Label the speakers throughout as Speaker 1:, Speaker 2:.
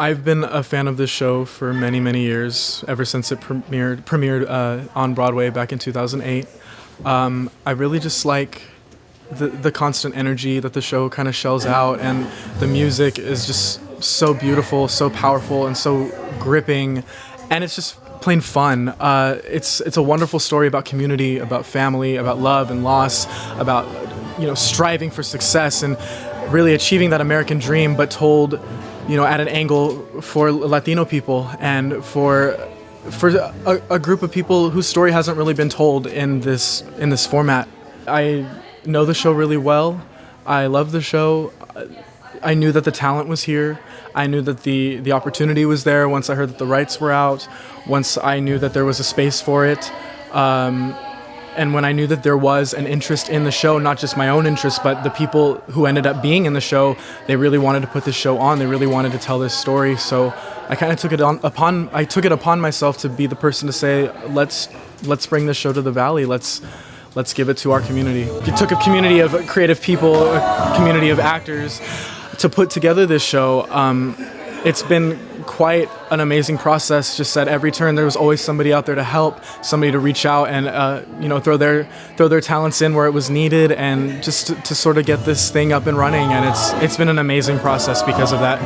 Speaker 1: I've been a fan of this show for many, many years, ever since it premiered on Broadway back in 2008. I really just like the constant energy that the show kind of shells out, and the music is just so beautiful, so powerful, and so gripping, and it's just plain fun. It's a wonderful story about community, about family, about love and loss, about striving for success and really achieving that American dream, but told at an angle for Latino people and for a group of people whose story hasn't really been told in this format. I know the show really well. I love the show. I knew that the talent was here. I knew that the opportunity was there once I heard that the rights were out, once I knew that there was a space for it. And when I knew that there was an interest in the show, not just my own interest, but the people who ended up being in the show, they really wanted to put this show on. They really wanted to tell this story. So I kind of took it upon myself to be the person to say, let's bring this show to the Valley. Let's give it to our community. It took a community of creative people, a community of actors to put together this show. It's been quite an amazing process. Just at every turn, there was always somebody out there to help, somebody to reach out and throw their talents in where it was needed, and just to sort of get this thing up and running. And it's been an amazing process because of that.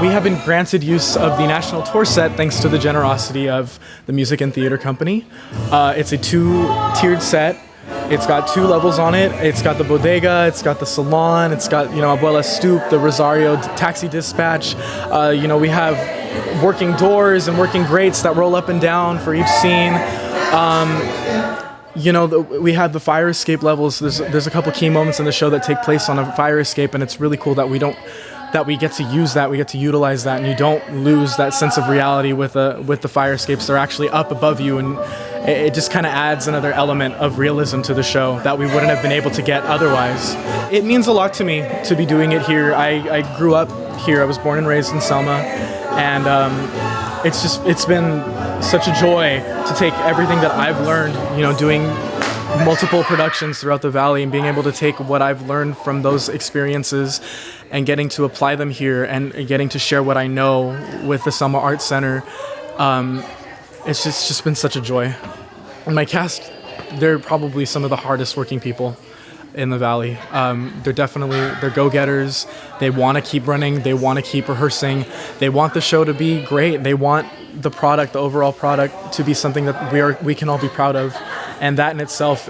Speaker 1: We have been granted use of the national tour set thanks to the generosity of the Music and Theater Company. It's a 2-tiered set. It's got 2 levels on it. It's got the bodega, it's got the salon, it's got Abuela's Stoop, the Rosario Taxi Dispatch. We have working doors and working grates that roll up and down for each scene. We have the fire escape levels. There's a couple key moments in the show that take place on a fire escape, and it's really cool that we get to use that, we get to utilize that, and you don't lose that sense of reality with the fire escapes. They're actually up above you, and it just kind of adds another element of realism to the show that we wouldn't have been able to get otherwise. It means a lot to me to be doing it here. I grew up here. I was born and raised in Selma, and it's been such a joy to take everything that I've learned, doing multiple productions throughout the Valley, and being able to take what I've learned from those experiences and getting to apply them here and getting to share what I know with the Selma Arts Center. It's just been such a joy. And my cast, they're probably some of the hardest working people in the Valley. They're go-getters. They want to keep running. They want to keep rehearsing. They want the show to be great. They want the overall product, to be something that we can all be proud of. And that in itself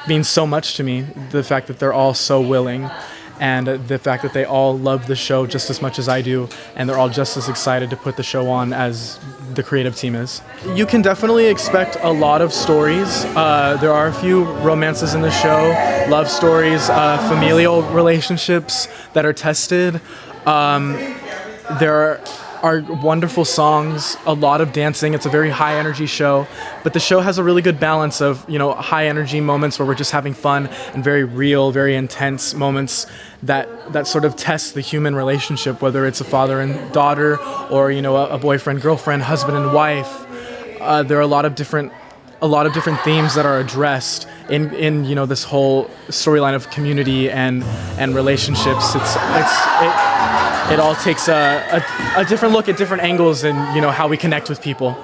Speaker 1: means so much to me. The fact that they're all so willing, and the fact that they all love the show just as much as I do, and they're all just as excited to put the show on as the creative team is. You can definitely expect a lot of stories. There are a few romances in the show, love stories, familial relationships that are tested. There are wonderful songs, a lot of dancing. It's a very high energy show, but the show has a really good balance of, high energy moments where we're just having fun, and very real, very intense moments that sort of test the human relationship, whether it's a father and daughter or, a boyfriend, girlfriend, husband and wife. There are a lot of different themes that are addressed in this whole storyline of community and relationships. It all takes a different look at different angles and how we connect with people.